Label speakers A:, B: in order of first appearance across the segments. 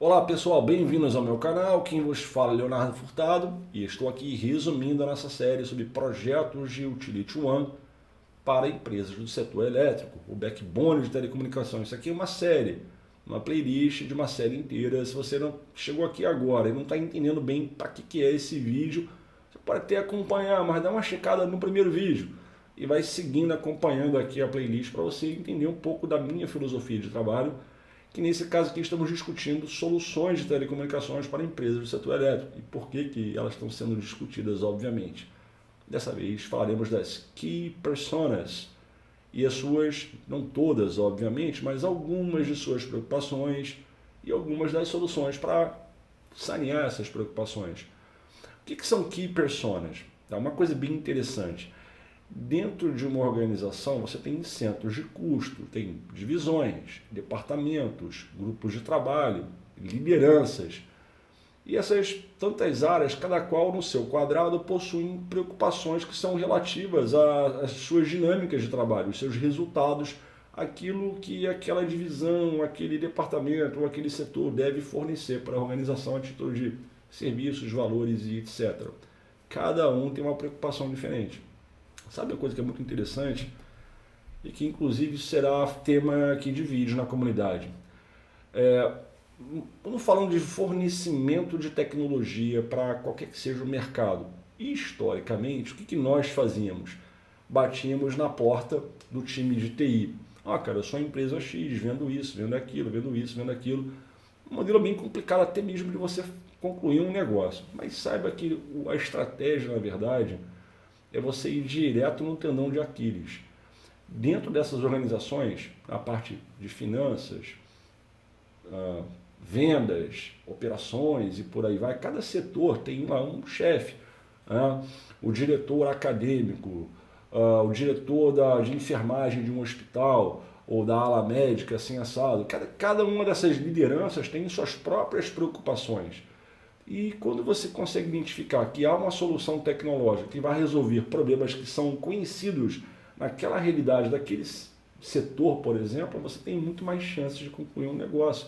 A: Olá pessoal, bem-vindos ao meu canal, quem vos fala é Leonardo Furtado e estou aqui resumindo a nossa série sobre projetos de Utility One para empresas do setor elétrico, o backbone de telecomunicações. Isso aqui é uma série, uma playlist de uma série inteira. Se você não chegou aqui agora e não está entendendo bem para que é esse vídeo, você pode até acompanhar, mas dá uma checada no primeiro vídeo e vai seguindo, acompanhando aqui a playlist para você entender um pouco da minha filosofia de trabalho, que nesse caso aqui estamos discutindo soluções de telecomunicações para empresas do setor elétrico e por que elas estão sendo discutidas, obviamente. Dessa vez falaremos das Key Personas e as suas, não todas, obviamente, mas algumas de suas preocupações e algumas das soluções para sanear essas preocupações. O que são Key Personas? É uma coisa bem interessante. Dentro de uma organização, você tem centros de custo, tem divisões, departamentos, grupos de trabalho, lideranças. E essas tantas áreas, cada qual no seu quadrado, possuem preocupações que são relativas às suas dinâmicas de trabalho, os seus resultados, aquilo que aquela divisão, aquele departamento ou aquele setor deve fornecer para a organização a título de serviços, valores e etc. Cada um tem uma preocupação diferente. Sabe uma coisa que é muito interessante e que inclusive será tema aqui de vídeo na comunidade? Quando falando de fornecimento de tecnologia para qualquer que seja o mercado, historicamente, o que nós fazíamos? Batíamos na porta do time de TI. Cara, eu sou a empresa X, vendo isso, vendo aquilo, vendo isso, vendo aquilo. Um modelo bem complicado até mesmo de você concluir um negócio. Mas saiba que a estratégia, na verdade, é você ir direto no tendão de Aquiles. Dentro dessas organizações, a parte de finanças, vendas, operações e por aí vai, cada setor tem um chefe, o diretor acadêmico, o diretor de enfermagem de um hospital ou da ala médica, assim assado. Cada uma dessas lideranças tem suas próprias preocupações. E quando você consegue identificar que há uma solução tecnológica que vai resolver problemas que são conhecidos naquela realidade daquele setor, por exemplo, você tem muito mais chances de concluir um negócio,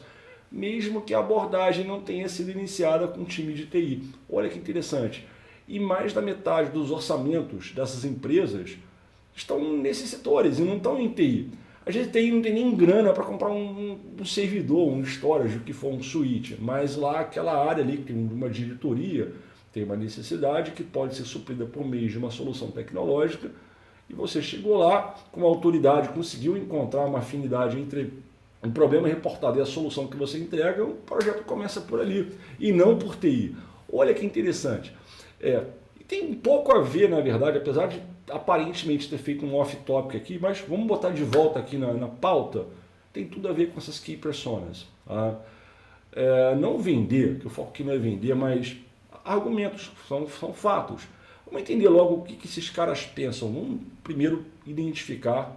A: mesmo que a abordagem não tenha sido iniciada com um time de TI. Olha que interessante. E mais da metade dos orçamentos dessas empresas estão nesses setores e não estão em TI. A gente não tem nem grana para comprar um servidor, um storage, o que for um switch, mas lá aquela área ali que tem uma diretoria, tem uma necessidade que pode ser suprida por meio de uma solução tecnológica e você chegou lá com a autoridade, conseguiu encontrar uma afinidade entre um problema reportado e a solução que você entrega, o projeto começa por ali e não por TI. Olha que interessante. Tem um pouco a ver, na verdade, apesar de aparentemente ter feito um off-topic aqui, mas vamos botar de volta aqui na pauta, tem tudo a ver com essas key personas. Tá? Não vender, que o foco aqui não é vender, mas argumentos, são fatos. Vamos entender logo o que esses caras pensam. Vamos primeiro identificar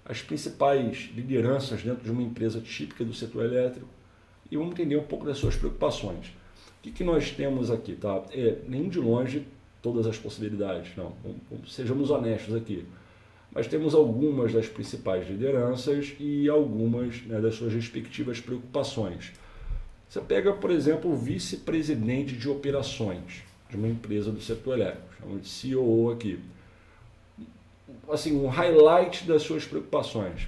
A: as principais lideranças dentro de uma empresa típica do setor elétrico e vamos entender um pouco das suas preocupações. O que nós temos aqui? Tá? Nem de longe todas as possibilidades, não, sejamos honestos aqui. Mas temos algumas das principais lideranças e algumas, né, das suas respectivas preocupações. Você pega, por exemplo, o vice-presidente de operações de uma empresa do setor elétrico, chamamos de COO aqui. Assim, um highlight das suas preocupações.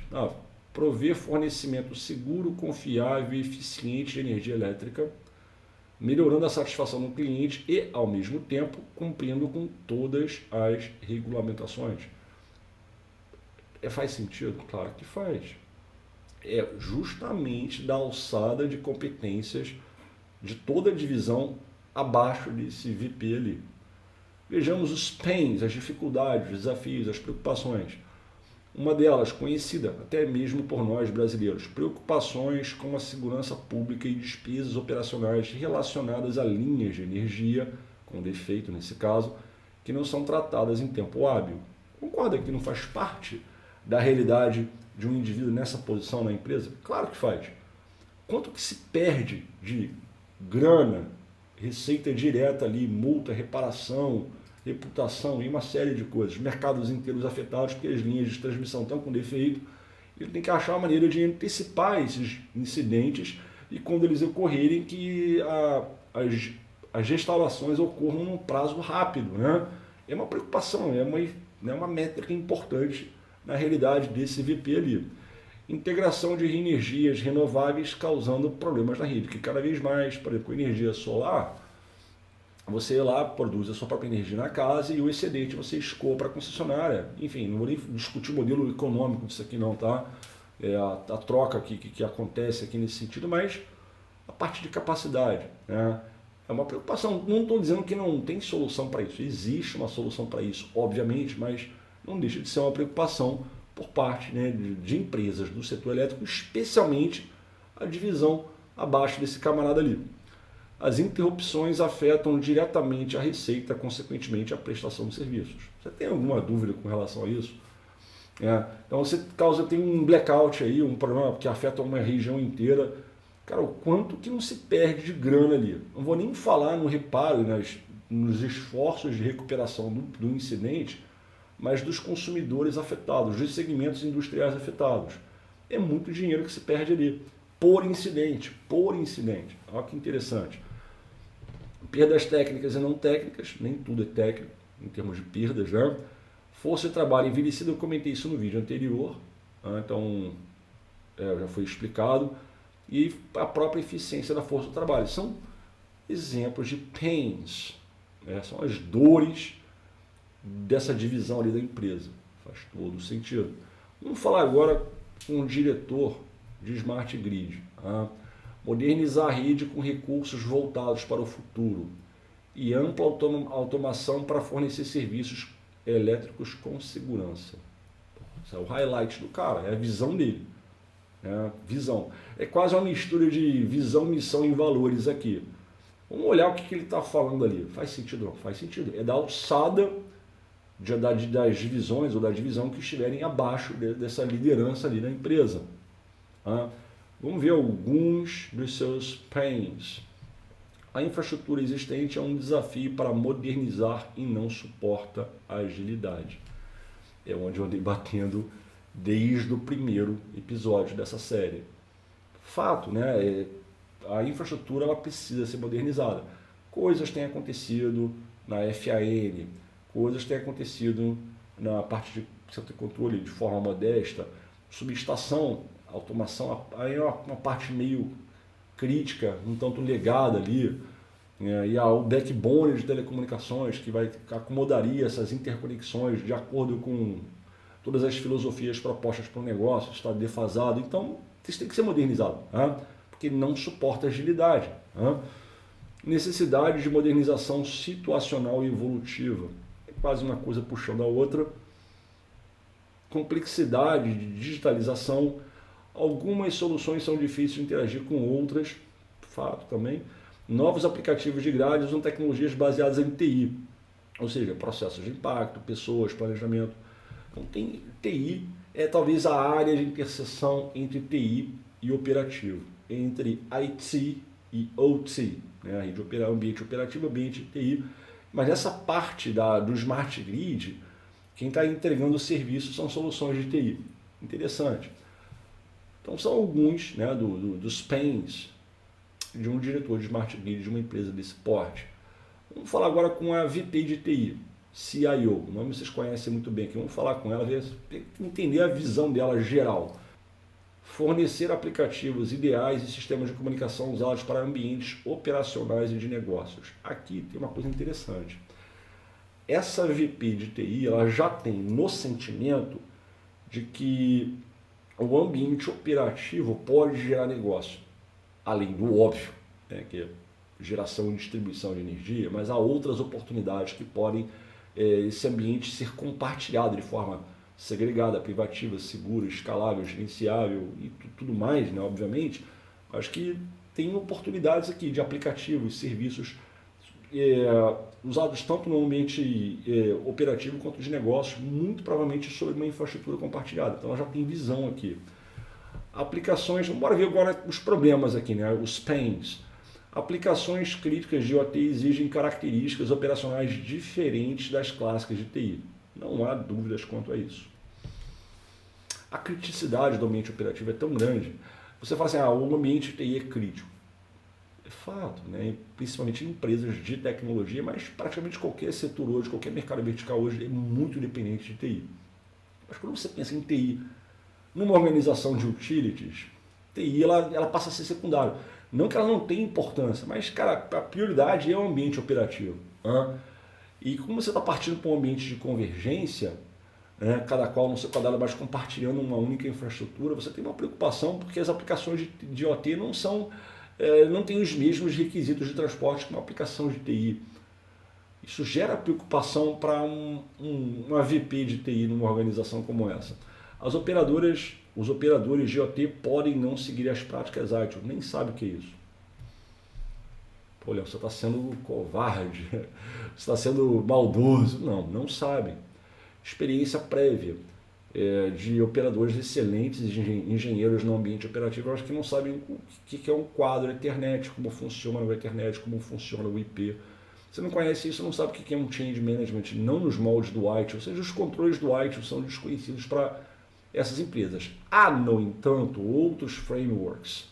A: Prover fornecimento seguro, confiável e eficiente de energia elétrica, melhorando a satisfação do cliente e, ao mesmo tempo, cumprindo com todas as regulamentações. Faz sentido? Claro que faz. É justamente da alçada de competências de toda a divisão abaixo desse VP ali. Vejamos os pains, as dificuldades, os desafios, as preocupações. Uma delas, conhecida até mesmo por nós brasileiros, preocupações com a segurança pública e despesas operacionais relacionadas a linhas de energia, com defeito nesse caso, que não são tratadas em tempo hábil. Concorda que não faz parte da realidade de um indivíduo nessa posição na empresa? Claro que faz. Quanto que se perde de grana, receita direta ali, multa, reparação, reputação e uma série de coisas, mercados inteiros afetados porque as linhas de transmissão estão com defeito, ele tem que achar uma maneira de antecipar esses incidentes e quando eles ocorrerem que as restaurações ocorram num prazo rápido, né? É uma preocupação, é uma métrica importante na realidade desse VP ali. Integração de energias renováveis causando problemas na rede, que cada vez mais, por exemplo, com energia solar, você lá produz a sua própria energia na casa e o excedente você escoa para a concessionária. Enfim, não vou nem discutir o modelo econômico disso aqui não, tá? A troca que acontece aqui nesse sentido, mas a parte de capacidade, né? É uma preocupação. Não estou dizendo que não tem solução para isso. Existe uma solução para isso, obviamente, mas não deixa de ser uma preocupação por parte, né, de empresas do setor elétrico, especialmente a divisão abaixo desse camarada ali. As interrupções afetam diretamente a receita, consequentemente a prestação de serviços. Você tem alguma dúvida com relação a isso? Então você tem um blackout aí, um problema que afeta uma região inteira. Cara, o quanto que não se perde de grana ali. Não vou nem falar no reparo, nos esforços de recuperação do incidente, mas dos consumidores afetados, dos segmentos industriais afetados. É muito dinheiro que se perde ali, por incidente. Olha que interessante. Perdas técnicas e não técnicas, nem tudo é técnico, em termos de perdas, né? Força de trabalho envelhecida, eu comentei isso no vídeo anterior, né? Então já foi explicado. E a própria eficiência da força de trabalho. São exemplos de pains, né? São as dores dessa divisão ali da empresa. Faz todo sentido. Vamos falar agora com o diretor de Smart Grid. Modernizar a rede com recursos voltados para o futuro e ampla automação para fornecer serviços elétricos com segurança. Esse é o highlight do cara, é a visão dele. Visão. É quase uma mistura de visão, missão e valores aqui. Vamos olhar o que ele está falando ali. Faz sentido? Não faz sentido. É da alçada das divisões ou da divisão que estiverem abaixo dessa liderança ali da empresa. Vamos ver alguns dos seus pains. A infraestrutura existente é um desafio para modernizar e não suporta a agilidade. É onde eu andei batendo desde o primeiro episódio dessa série. Fato, né? A infraestrutura ela precisa ser modernizada. Coisas têm acontecido na FAN, coisas têm acontecido na parte de centro de controle de forma modesta, subestação, automação, aí é uma parte meio crítica, um tanto legada ali, e o backbone de telecomunicações que acomodaria essas interconexões de acordo com todas as filosofias propostas para o negócio, está defasado, então isso tem que ser modernizado, porque não suporta agilidade. Necessidade de modernização situacional e evolutiva, é quase uma coisa puxando a outra. Complexidade de digitalização, algumas soluções são difíceis de interagir com outras, fato também. Novos aplicativos de grade usam tecnologias baseadas em TI, ou seja, processos de impacto, pessoas, planejamento. Então TI é talvez a área de interseção entre TI e operativo, entre IT e OT, né? Ambiente operativo, ambiente TI. Mas nessa parte do Smart Grid, quem está entregando o serviço são soluções de TI. Interessante. Então são alguns, né, dos pains de um diretor de Smart Grid de uma empresa desse porte. Vamos falar agora com a VP de TI, CIO. O nome vocês conhecem muito bem aqui. Vamos falar com ela, entender a visão dela geral. Fornecer aplicativos ideais e sistemas de comunicação usados para ambientes operacionais e de negócios. Aqui tem uma coisa interessante. Essa VP de TI ela já tem no sentimento de que o ambiente operativo pode gerar negócio, além do óbvio, né, que é geração e distribuição de energia, mas há outras oportunidades que podem esse ambiente ser compartilhado de forma segregada, privativa, segura, escalável, gerenciável e tudo mais, né, obviamente. Acho que tem oportunidades aqui de aplicativos, serviços usados tanto no ambiente operativo quanto de negócios, muito provavelmente sobre uma infraestrutura compartilhada. Então ela já tem visão aqui. Aplicações, bora ver agora os problemas aqui, né? Os pains. Aplicações críticas de IoT exigem características operacionais diferentes das clássicas de TI. Não há dúvidas quanto a isso. A criticidade do ambiente operativo é tão grande Você fala assim, o ambiente de TI é crítico. É fato, né? Principalmente em empresas de tecnologia, mas praticamente qualquer setor hoje, qualquer mercado vertical hoje é muito dependente de TI. Mas quando você pensa em TI numa organização de utilities, TI ela passa a ser secundária. Não que ela não tenha importância, mas, cara, a prioridade é o ambiente operativo. Né? E como você está partindo para um ambiente de convergência, né, cada qual no seu quadrado, mas compartilhando uma única infraestrutura, você tem uma preocupação porque as aplicações de OT não têm os mesmos requisitos de transporte que uma aplicação de TI. Isso gera preocupação para uma VP de TI numa organização como essa. Os operadores de OT podem não seguir as práticas ágeis, nem sabe o que é isso. Pô, Léo, você está sendo covarde, você está sendo maldoso. Não sabem. Experiência prévia de operadores excelentes, de engenheiros no ambiente operativo, eu acho que não sabem o que é um quadro Ethernet, como funciona o Ethernet, como funciona o IP. Você não conhece isso, não sabe o que é um change management, não nos moldes do ITIL, ou seja, os controles do ITIL são desconhecidos para essas empresas. Há, no entanto, outros frameworks.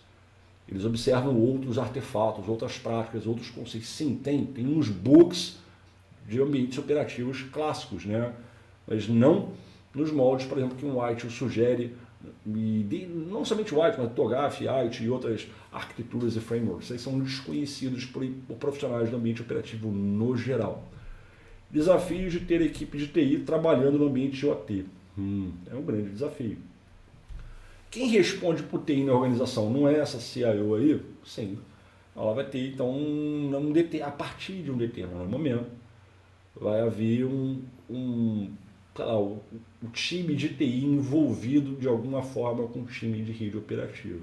A: Eles observam outros artefatos, outras práticas, outros conceitos. Sim, tem uns bugs de ambientes operativos clássicos, né? Mas não nos moldes, por exemplo, que um ITIL sugere, e não somente o ITIL, mas TOGAF, ITIL e outras arquiteturas e frameworks. Eles são desconhecidos por profissionais do ambiente operativo no geral. Desafios de ter equipe de TI trabalhando no ambiente de OT. É um grande desafio. Quem responde por TI na organização não é essa CIO aí? Sim. Ela vai ter, então, a partir de um determinado momento, vai haver o time de TI envolvido de alguma forma com o time de rede operativa.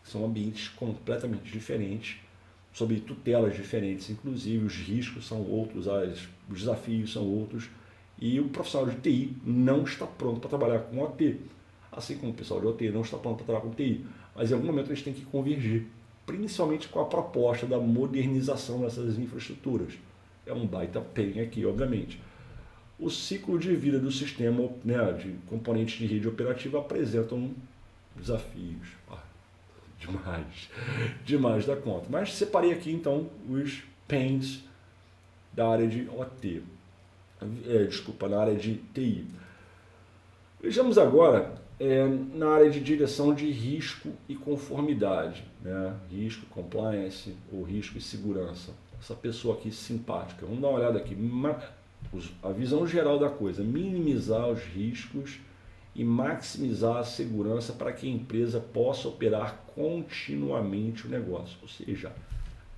A: São ambientes completamente diferentes, sob tutelas diferentes, inclusive os riscos são outros, os desafios são outros, e o profissional de TI não está pronto para trabalhar com OT. Assim como o pessoal de OT não está pronto para trabalhar com TI. Mas em algum momento eles têm que convergir, principalmente com a proposta da modernização dessas infraestruturas. É um baita pain aqui, obviamente. O ciclo de vida do sistema, né, de componentes de rede operativa apresentam desafios. Demais da conta. Mas separei aqui então os pains da área de OT. Na área de TI. Vejamos agora na área de direção de risco e conformidade, né? Risco, compliance, ou risco e segurança. Essa pessoa aqui simpática. Vamos dar uma olhada aqui. A visão geral da coisa, minimizar os riscos e maximizar a segurança para que a empresa possa operar continuamente o negócio. Ou seja,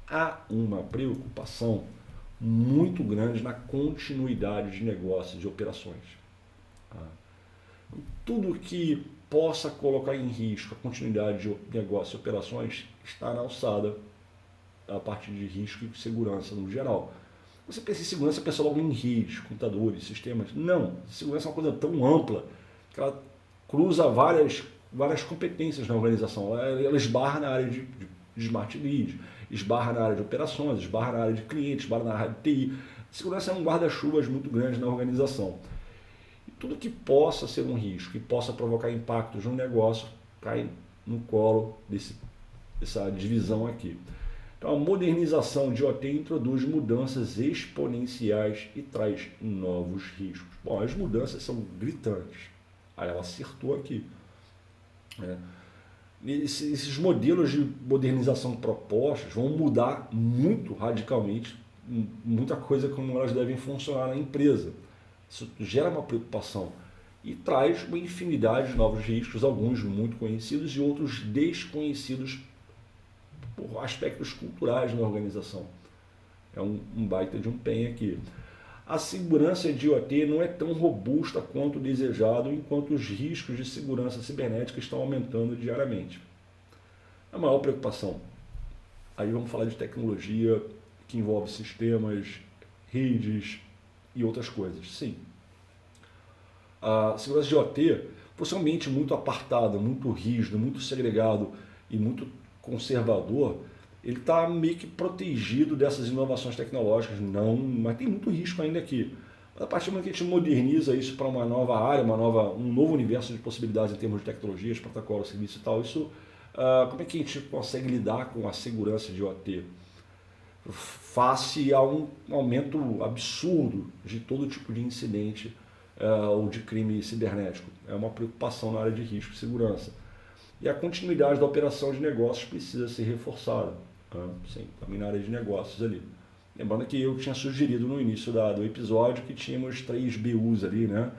A: há uma preocupação muito grande na continuidade de negócios, de operações. Tudo que possa colocar em risco a continuidade de negócios e operações está na alçada a partir de risco e segurança no geral. Você pensa em segurança, pensa logo em redes, computadores, sistemas. Não, segurança é uma coisa tão ampla que ela cruza várias competências na organização. Ela esbarra na área de smart grid, esbarra na área de operações, esbarra na área de clientes, esbarra na área de TI. Segurança é um guarda-chuvas muito grande na organização. Tudo que possa ser um risco, que possa provocar impactos no negócio, cai no colo dessa divisão aqui. Então, a modernização de OT introduz mudanças exponenciais e traz novos riscos. Bom, as mudanças são gritantes. Aí ela acertou aqui. Esses modelos de modernização propostos vão mudar muito radicalmente, muita coisa como elas devem funcionar na empresa. Isso gera uma preocupação e traz uma infinidade de novos riscos, alguns muito conhecidos e outros desconhecidos por aspectos culturais na organização. É um baita de um pain aqui. A segurança de IoT não é tão robusta quanto desejado, enquanto os riscos de segurança cibernética estão aumentando diariamente. A maior preocupação. Aí vamos falar de tecnologia que envolve sistemas, redes e outras coisas. Sim. A segurança de IoT, por ser um ambiente muito apartado, muito rígido, muito segregado e muito conservador, ele está meio que protegido dessas inovações tecnológicas, mas tem muito risco ainda aqui. Mas a partir do momento que a gente moderniza isso para uma nova área, um novo universo de possibilidades em termos de tecnologias, protocolos, serviços e tal, isso Como é que a gente consegue lidar com a segurança de OT? Face a um aumento absurdo de todo tipo de incidente ou de crime cibernético. É uma preocupação na área de risco e segurança. E a continuidade da operação de negócios precisa ser reforçada, sim, também na área de negócios ali. Lembrando que eu tinha sugerido no início do episódio que tínhamos 3 BUs ali, né?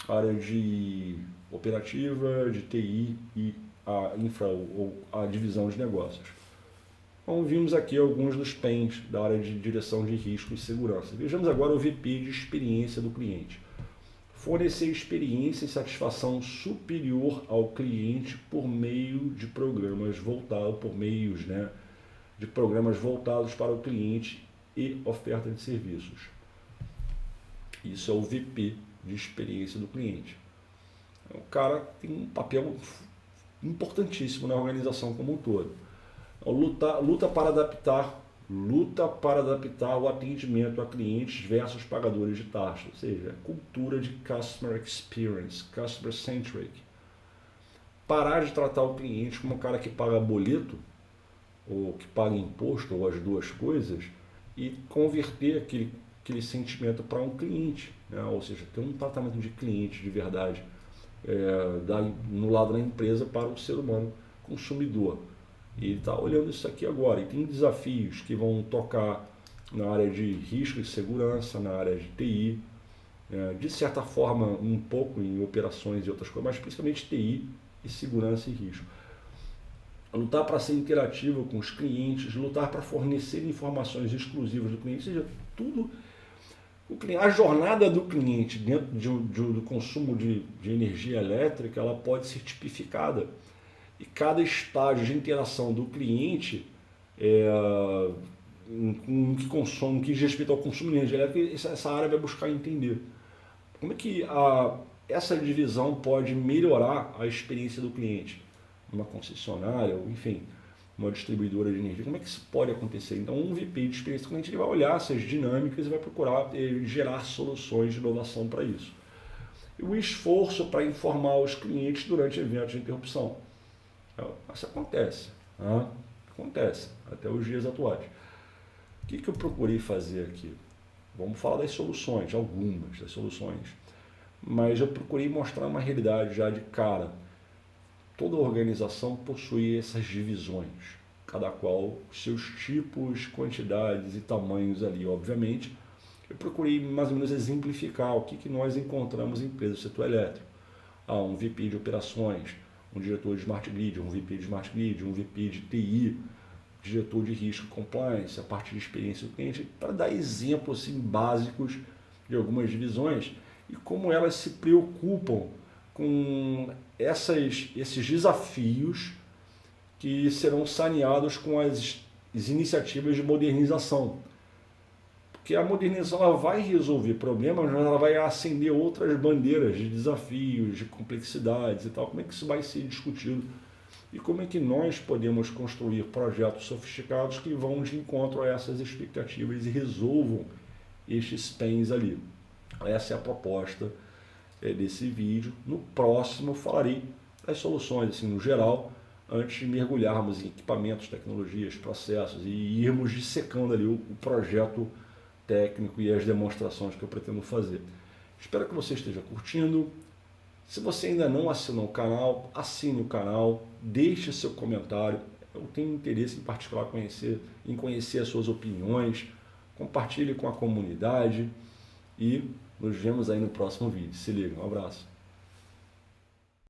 A: A área de operativa, de TI e a infra ou a divisão de negócios. Então, vimos aqui alguns dos PENs da área de direção de risco e segurança. Vejamos agora o VP de experiência do cliente. Fornecer experiência e satisfação superior ao cliente por meio de programas voltados, de programas voltados para o cliente e oferta de serviços. Isso é o VP de experiência do cliente. O cara tem um papel importantíssimo na organização como um todo. Luta para adaptar o atendimento a clientes versus pagadores de taxa, ou seja, cultura de customer experience, customer centric. Parar de tratar o cliente como um cara que paga boleto, ou que paga imposto, ou as duas coisas, e converter aquele sentimento para um cliente, né? Ou seja, ter um tratamento de cliente de verdade no lado da empresa para o ser humano consumidor. E ele está olhando isso aqui agora. E tem desafios que vão tocar na área de risco e segurança, na área de TI, de certa forma um pouco em operações e outras coisas, mas principalmente TI e segurança e risco. Lutar para ser interativo com os clientes, lutar para fornecer informações exclusivas do cliente, ou seja, tudo. A jornada do cliente dentro do consumo de energia elétrica, ela pode ser tipificada. E cada estágio de interação do cliente no que diz respeito ao consumo de energia elétrica, essa área vai buscar entender. Como é que essa divisão pode melhorar a experiência do cliente? Uma concessionária, ou enfim, uma distribuidora de energia. Como é que isso pode acontecer? Então, um VP de experiência do cliente ele vai olhar essas dinâmicas e vai procurar gerar soluções de inovação para isso. E o esforço para informar os clientes durante eventos de interrupção. Isso acontece, acontece até os dias atuais. O que eu procurei fazer aqui? Vamos falar das soluções, algumas das soluções, mas eu procurei mostrar uma realidade já de cara. Toda organização possui essas divisões, cada qual seus tipos, quantidades e tamanhos ali, obviamente. Eu procurei mais ou menos exemplificar o que nós encontramos em empresas do setor elétrico. Um VP de operações, um diretor de Smart Grid, um VP de Smart Grid, um VP de TI, diretor de risco e compliance, a parte de experiência do cliente, para dar exemplos assim, básicos de algumas divisões e como elas se preocupam com esses desafios que serão saneados com as iniciativas de modernização. Porque a modernização ela vai resolver problemas, mas ela vai acender outras bandeiras de desafios, de complexidades e tal. Como é que isso vai ser discutido? E como é que nós podemos construir projetos sofisticados que vão de encontro a essas expectativas e resolvam estes pains ali. Essa é a proposta desse vídeo. No próximo eu falarei das soluções, assim, no geral, antes de mergulharmos em equipamentos, tecnologias, processos e irmos dissecando ali o projeto técnico e as demonstrações que eu pretendo fazer. Espero que você esteja curtindo. Se você ainda não assinou o canal, assine o canal, deixe seu comentário. Eu tenho interesse em particular em conhecer as suas opiniões. Compartilhe com a comunidade e nos vemos aí no próximo vídeo. Se liga, um abraço.